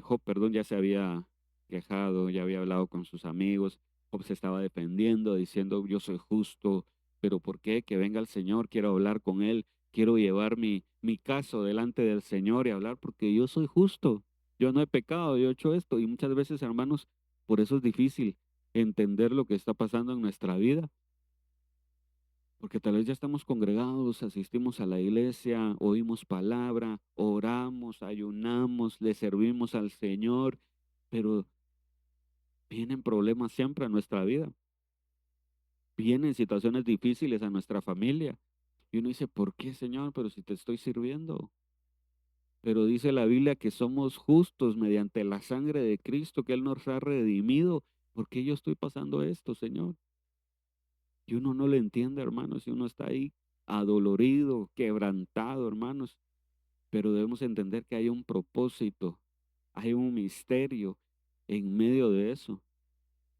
Job, perdón, ya se había quejado, ya había hablado con sus amigos, Job se estaba defendiendo, diciendo, yo soy justo, pero ¿por qué? Que venga el Señor, quiero hablar con Él, quiero llevar mi caso delante del Señor y hablar porque yo soy justo, yo no he pecado, yo he hecho esto, y muchas veces, hermanos, por eso es difícil entender lo que está pasando en nuestra vida, porque tal vez ya estamos congregados, asistimos a la iglesia, oímos palabra, oramos, ayunamos, le servimos al Señor, pero vienen problemas siempre a nuestra vida, vienen situaciones difíciles a nuestra familia. Y uno dice, ¿por qué, Señor? Pero si te estoy sirviendo. Pero dice la Biblia que somos justos mediante la sangre de Cristo, que Él nos ha redimido. ¿Por qué yo estoy pasando esto, Señor? Y uno no lo entiende, hermanos, y uno está ahí adolorido, quebrantado, hermanos. Pero debemos entender que hay un propósito, hay un misterio en medio de eso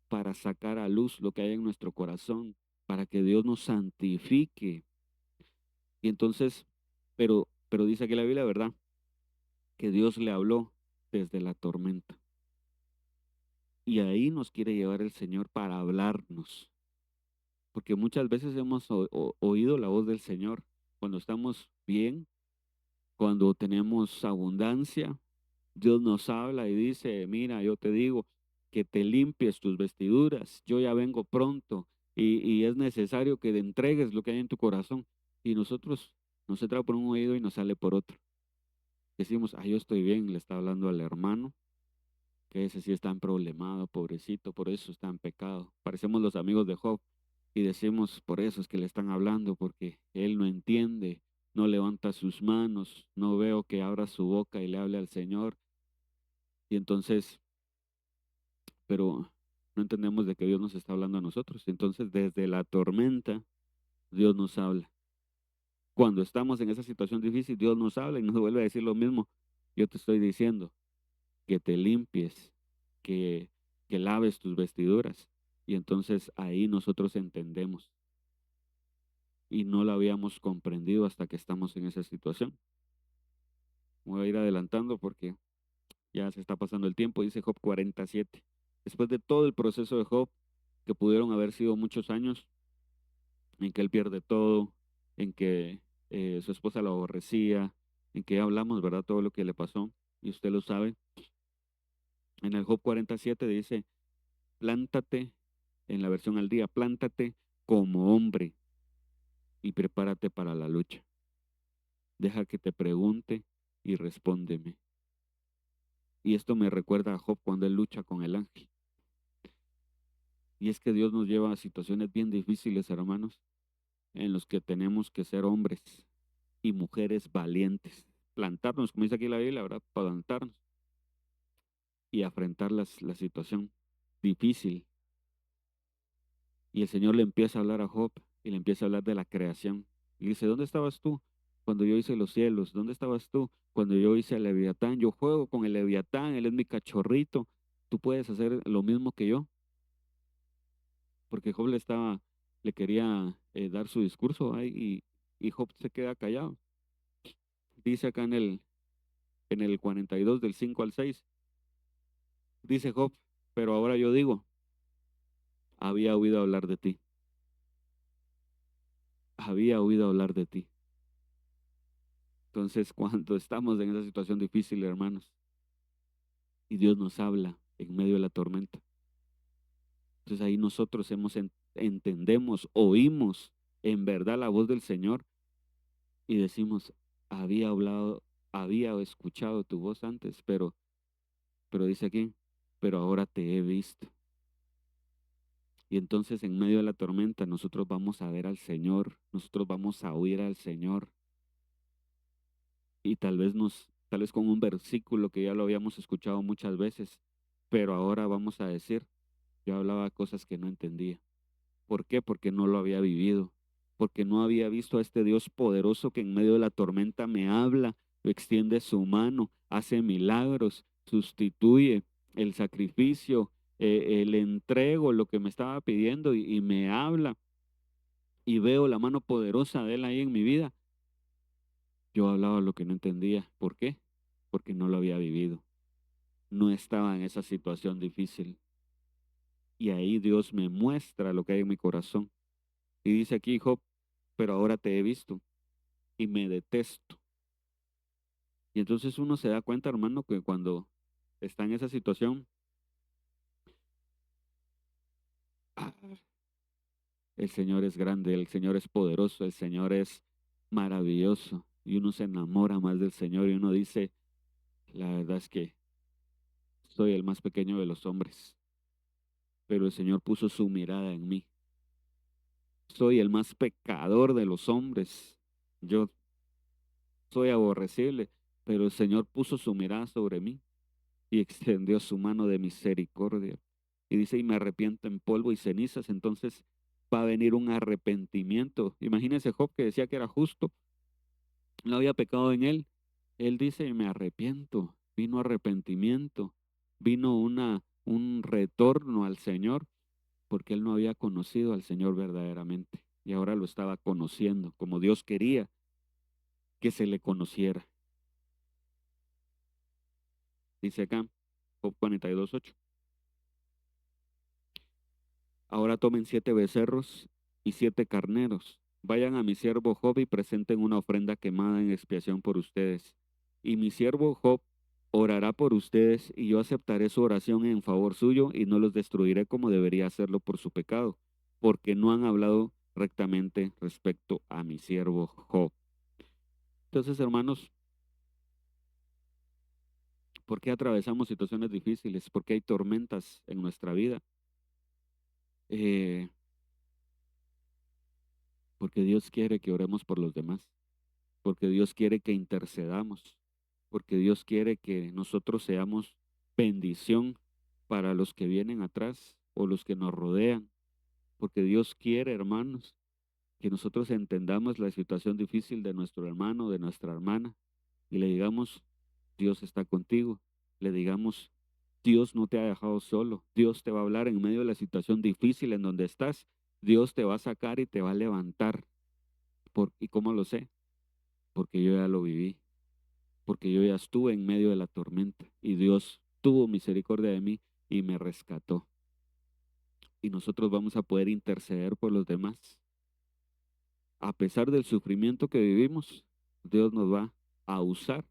para sacar a luz lo que hay en nuestro corazón, para que Dios nos santifique. Y entonces, pero dice aquí la Biblia, ¿verdad? Que Dios le habló desde la tormenta. Y ahí nos quiere llevar el Señor para hablarnos, porque muchas veces hemos oído la voz del Señor cuando estamos bien, cuando tenemos abundancia. Dios nos habla y dice, mira, yo te digo que te limpies tus vestiduras, yo ya vengo pronto y es necesario que te entregues lo que hay en tu corazón. Y nosotros nos entra por un oído y nos sale por otro. Decimos, yo estoy bien, le está hablando al hermano, que ese sí está en problemado, pobrecito, por eso está en pecado. Parecemos los amigos de Job y decimos, por eso es que le están hablando, porque él no entiende, no levanta sus manos, no veo que abra su boca y le hable al Señor. Y entonces, pero no entendemos de que Dios nos está hablando a nosotros. Entonces, desde la tormenta, Dios nos habla. Cuando estamos en esa situación difícil, Dios nos habla y nos vuelve a decir lo mismo. Yo te estoy diciendo que te limpies, que, que laves tus vestiduras. Y entonces ahí nosotros entendemos. Y no lo habíamos comprendido hasta que estamos en esa situación. Voy a ir adelantando porque ya se está pasando el tiempo, dice Job 47. Después de todo el proceso de Job, que pudieron haber sido muchos años, en que él pierde todo, en que su esposa lo aborrecía, en que ya hablamos, ¿verdad? Todo lo que le pasó, y usted lo sabe. En el Job 47 dice, plántate, en la versión al día, plántate como hombre y prepárate para la lucha. Deja que te pregunte y respóndeme. Y esto me recuerda a Job cuando él lucha con el ángel. Y es que Dios nos lleva a situaciones bien difíciles, hermanos, en los que tenemos que ser hombres y mujeres valientes. Plantarnos, como dice aquí la Biblia, ¿verdad? Plantarnos y afrontar la situación difícil. Y el Señor le empieza a hablar a Job y le empieza a hablar de la creación. Y dice, ¿dónde estabas tú cuando yo hice los cielos? ¿Dónde estabas tú cuando yo hice el Leviatán? Yo juego con el Leviatán, él es mi cachorrito. Tú puedes hacer lo mismo que yo. Porque Job le quería dar su discurso ahí y Job se queda callado. Dice acá en el 42 del 5 al 6, dice Job, pero ahora yo digo, había oído hablar de ti, había oído hablar de ti. Entonces, cuando estamos en esa situación difícil, hermanos, y Dios nos habla en medio de la tormenta, entonces ahí nosotros entendemos, oímos en verdad la voz del Señor y decimos, había hablado, había escuchado tu voz antes, pero dice aquí, pero ahora te he visto. Y entonces en medio de la tormenta nosotros vamos a ver al Señor, nosotros vamos a oír al Señor. Y tal vez con un versículo que ya lo habíamos escuchado muchas veces, pero ahora vamos a decir, yo hablaba cosas que no entendía. ¿Por qué? Porque no lo había vivido, porque no había visto a este Dios poderoso que en medio de la tormenta me habla, extiende su mano, hace milagros, sustituye el sacrificio, le entrego lo que me estaba pidiendo y me habla y veo la mano poderosa de él ahí en mi vida. Yo hablaba lo que no entendía. ¿Por qué? Porque no lo había vivido. No estaba en esa situación difícil. Y ahí Dios me muestra lo que hay en mi corazón. Y dice aquí, Job, pero ahora te he visto y me detesto. Y entonces uno se da cuenta, hermano, que cuando está en esa situación, ah, el Señor es grande, el Señor es poderoso, el Señor es maravilloso. Y uno se enamora más del Señor y uno dice, la verdad es que soy el más pequeño de los hombres, pero el Señor puso su mirada en mí. Soy el más pecador de los hombres. Yo soy aborrecible, pero el Señor puso su mirada sobre mí y extendió su mano de misericordia. Y dice, y me arrepiento en polvo y cenizas. Entonces va a venir un arrepentimiento. Imagínense Job que decía que era justo, no había pecado en él. Él dice, me arrepiento. Vino arrepentimiento, vino un retorno al Señor, porque él no había conocido al Señor verdaderamente. Y ahora lo estaba conociendo, como Dios quería que se le conociera. Dice acá, Job 42:8. Ahora tomen 7 becerros y 7 carneros. Vayan a mi siervo Job y presenten una ofrenda quemada en expiación por ustedes. Y mi siervo Job orará por ustedes y yo aceptaré su oración en favor suyo y no los destruiré como debería hacerlo por su pecado, porque no han hablado rectamente respecto a mi siervo Job. Entonces, hermanos, ¿por qué atravesamos situaciones difíciles? ¿Por qué hay tormentas en nuestra vida? Eh, Porque Dios quiere que oremos por los demás, porque Dios quiere que intercedamos, porque Dios quiere que nosotros seamos bendición para los que vienen atrás o los que nos rodean, porque Dios quiere, hermanos, que nosotros entendamos la situación difícil de nuestro hermano, de nuestra hermana, y le digamos, Dios está contigo. Le digamos, Dios no te ha dejado solo. Dios te va a hablar en medio de la situación difícil en donde estás. Dios te va a sacar y te va a levantar. ¿Y cómo lo sé? Porque yo ya lo viví, porque yo ya estuve en medio de la tormenta y Dios tuvo misericordia de mí y me rescató. Y nosotros vamos a poder interceder por los demás. A pesar del sufrimiento que vivimos, Dios nos va a usar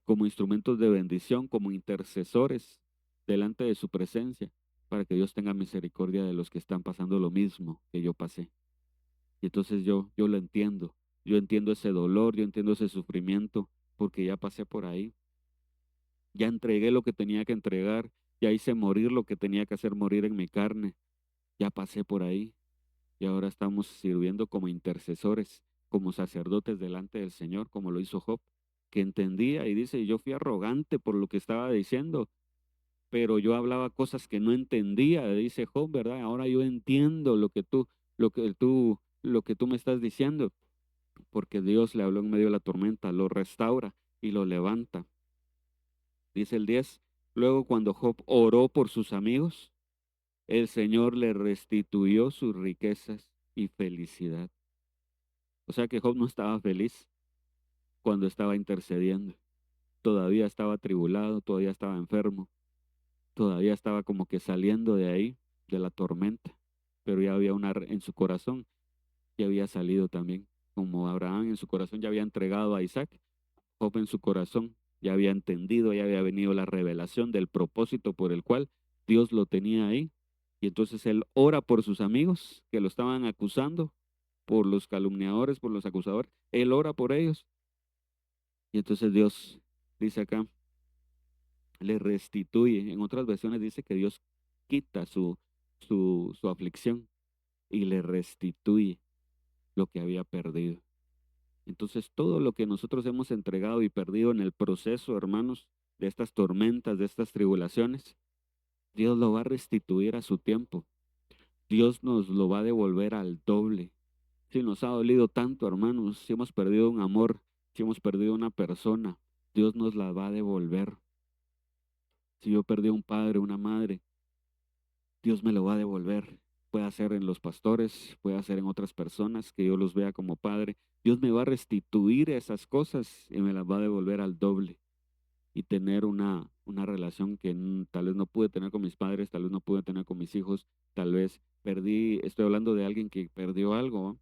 como instrumentos de bendición, como intercesores delante de su presencia, para que Dios tenga misericordia de los que están pasando lo mismo que yo pasé. Y entonces yo lo entiendo. Yo entiendo ese dolor, yo entiendo ese sufrimiento, porque ya pasé por ahí. Ya entregué lo que tenía que entregar, ya hice morir lo que tenía que hacer morir en mi carne. Ya pasé por ahí. Y ahora estamos sirviendo como intercesores, como sacerdotes delante del Señor, como lo hizo Job, que entendía y dice, yo fui arrogante por lo que estaba diciendo, pero yo hablaba cosas que no entendía, dice Job, ¿verdad? Ahora yo entiendo lo que tú me estás diciendo, porque Dios le habló en medio de la tormenta, lo restaura y lo levanta. Dice el 10, luego cuando Job oró por sus amigos, el Señor le restituyó sus riquezas y felicidad. O sea que Job no estaba feliz cuando estaba intercediendo. Todavía estaba atribulado, todavía estaba enfermo, todavía estaba como que saliendo de ahí, de la tormenta. Pero ya había en su corazón, ya había salido también. Como Abraham en su corazón ya había entregado a Isaac, Job en su corazón ya había entendido, ya había venido la revelación del propósito por el cual Dios lo tenía ahí. Y entonces él ora por sus amigos que lo estaban acusando, por los calumniadores, por los acusadores. Él ora por ellos. Y entonces Dios dice acá, le restituye. En otras versiones dice que Dios quita su aflicción y le restituye lo que había perdido. Entonces todo lo que nosotros hemos entregado y perdido en el proceso, hermanos, de estas tormentas, de estas tribulaciones, Dios lo va a restituir a su tiempo. Dios nos lo va a devolver al doble. Si nos ha dolido tanto, hermanos, si hemos perdido un amor, si hemos perdido una persona, Dios nos la va a devolver. Si yo perdí un padre, una madre, Dios me lo va a devolver. Puede ser en los pastores, puede ser en otras personas que yo los vea como padre. Dios me va a restituir esas cosas y me las va a devolver al doble. Y tener una relación que tal vez no pude tener con mis padres, tal vez no pude tener con mis hijos, tal vez estoy hablando de alguien que perdió algo, ¿no?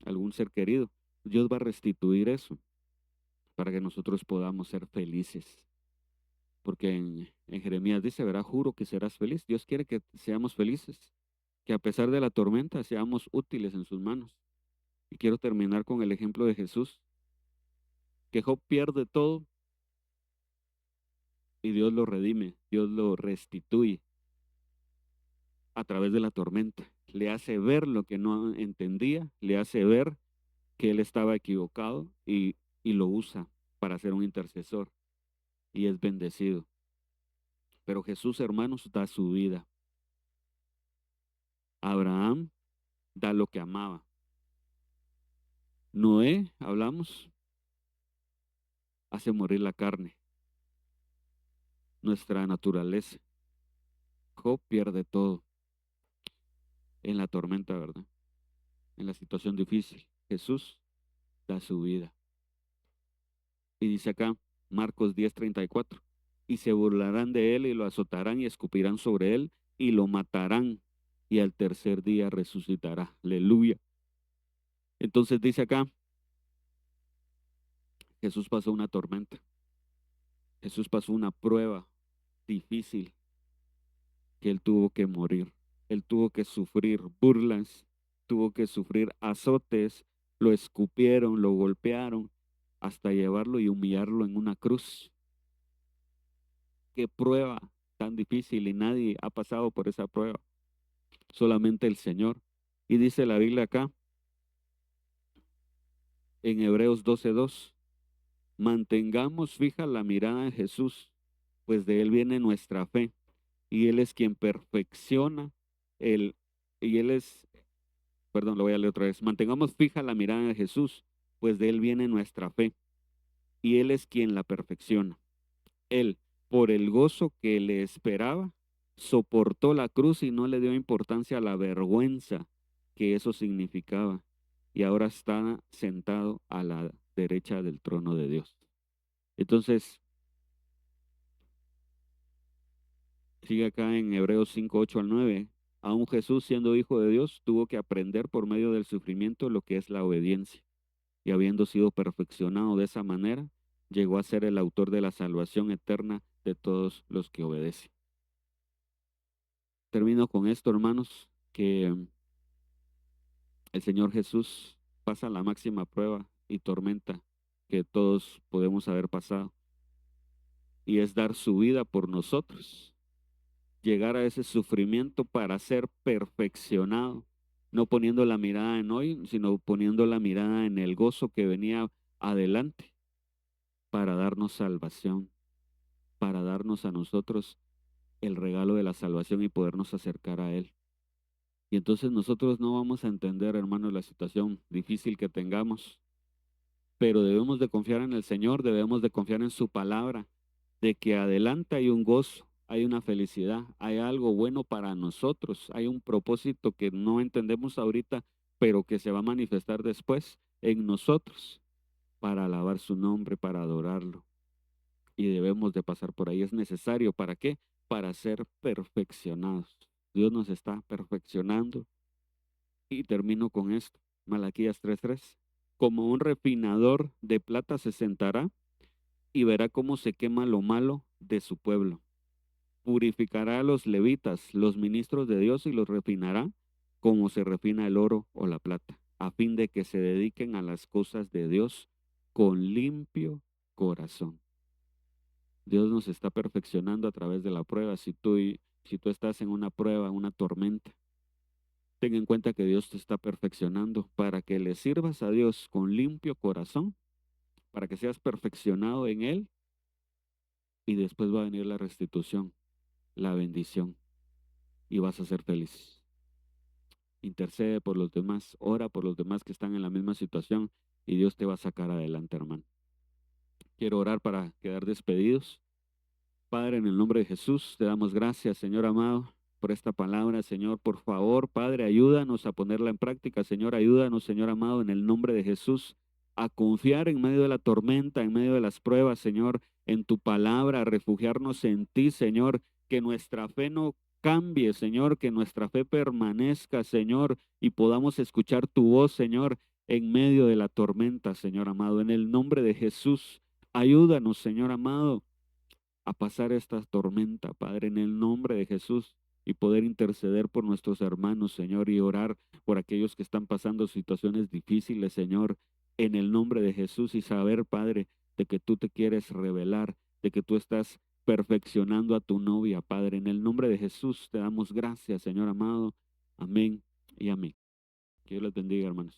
Algún ser querido. Dios va a restituir eso para que nosotros podamos ser felices. Porque en Jeremías dice, verá, juro que serás feliz. Dios quiere que seamos felices, que a pesar de la tormenta seamos útiles en sus manos. Y quiero terminar con el ejemplo de Jesús, que Job pierde todo y Dios lo redime, Dios lo restituye a través de la tormenta. Le hace ver lo que no entendía, le hace ver que él estaba equivocado y lo usa para ser un intercesor y es bendecido. Pero Jesús, hermanos, da su vida. Abraham da lo que amaba. Noé, hablamos, hace morir la carne, nuestra naturaleza. Job pierde todo en la tormenta, ¿verdad? En la situación difícil. Jesús da su vida. Y dice acá, Marcos 10:34, y se burlarán de él y lo azotarán y escupirán sobre él y lo matarán y al tercer día resucitará. Aleluya. Entonces dice acá, Jesús pasó una tormenta. Jesús pasó una prueba difícil que él tuvo que morir. Él tuvo que sufrir burlas, tuvo que sufrir azotes, lo escupieron, lo golpearon, hasta llevarlo y humillarlo en una cruz. Qué prueba tan difícil y nadie ha pasado por esa prueba, solamente el Señor. Y dice la Biblia acá, en Hebreos 12:2, mantengamos fija la mirada en Jesús, pues de Él viene nuestra fe, y Él es quien perfecciona el, y Él es perdón, lo voy a leer otra vez. Mantengamos fija la mirada en Jesús, pues de Él viene nuestra fe, y Él es quien la perfecciona. Él, por el gozo que le esperaba, soportó la cruz y no le dio importancia a la vergüenza que eso significaba. Y ahora está sentado a la derecha del trono de Dios. Entonces, sigue acá en Hebreos 5, 8 al 9. Aún Jesús, siendo hijo de Dios, tuvo que aprender por medio del sufrimiento lo que es la obediencia. Y habiendo sido perfeccionado de esa manera, llegó a ser el autor de la salvación eterna de todos los que obedecen. Termino con esto, hermanos, que el Señor Jesús pasa la máxima prueba y tormenta que todos podemos haber pasado, y es dar su vida por nosotros, llegar a ese sufrimiento para ser perfeccionado, no poniendo la mirada en hoy, sino poniendo la mirada en el gozo que venía adelante para darnos salvación, para darnos a nosotros el regalo de la salvación y podernos acercar a Él. Y entonces nosotros no vamos a entender, hermanos, la situación difícil que tengamos, pero debemos de confiar en el Señor, debemos de confiar en su palabra, de que adelante hay un gozo, hay una felicidad, hay algo bueno para nosotros, hay un propósito que no entendemos ahorita, pero que se va a manifestar después en nosotros para alabar su nombre, para adorarlo. Y debemos de pasar por ahí. Es necesario, ¿para qué? Para ser perfeccionados. Dios nos está perfeccionando. Y termino con esto. Malaquías 3:3. Como un refinador de plata se sentará y verá cómo se quema lo malo de su pueblo. Purificará a los levitas, los ministros de Dios, y los refinará como se refina el oro o la plata, a fin de que se dediquen a las cosas de Dios con limpio corazón. Dios nos está perfeccionando a través de la prueba. Si tú estás en una prueba, una tormenta, ten en cuenta que Dios te está perfeccionando para que le sirvas a Dios con limpio corazón, para que seas perfeccionado en Él, y después va a venir la restitución, la bendición, y vas a ser feliz. Intercede por los demás, ora por los demás que están en la misma situación, y Dios te va a sacar adelante, hermano. Quiero orar para quedar despedidos. Padre, en el nombre de Jesús, te damos gracias, Señor amado, por esta palabra, Señor. Por favor, Padre, ayúdanos a ponerla en práctica, Señor. Ayúdanos, Señor amado, en el nombre de Jesús, a confiar en medio de la tormenta, en medio de las pruebas, Señor, en tu palabra, a refugiarnos en ti, Señor. Que nuestra fe no cambie, Señor, que nuestra fe permanezca, Señor, y podamos escuchar tu voz, Señor, en medio de la tormenta, Señor amado. En el nombre de Jesús, ayúdanos, Señor amado, a pasar esta tormenta, Padre, en el nombre de Jesús, y poder interceder por nuestros hermanos, Señor, y orar por aquellos que están pasando situaciones difíciles, Señor, en el nombre de Jesús, y saber, Padre, de que tú te quieres revelar, de que tú estás perfeccionando a tu novia, Padre. En el nombre de Jesús te damos gracias, Señor amado. Amén y amén. Que Dios les bendiga, hermanos.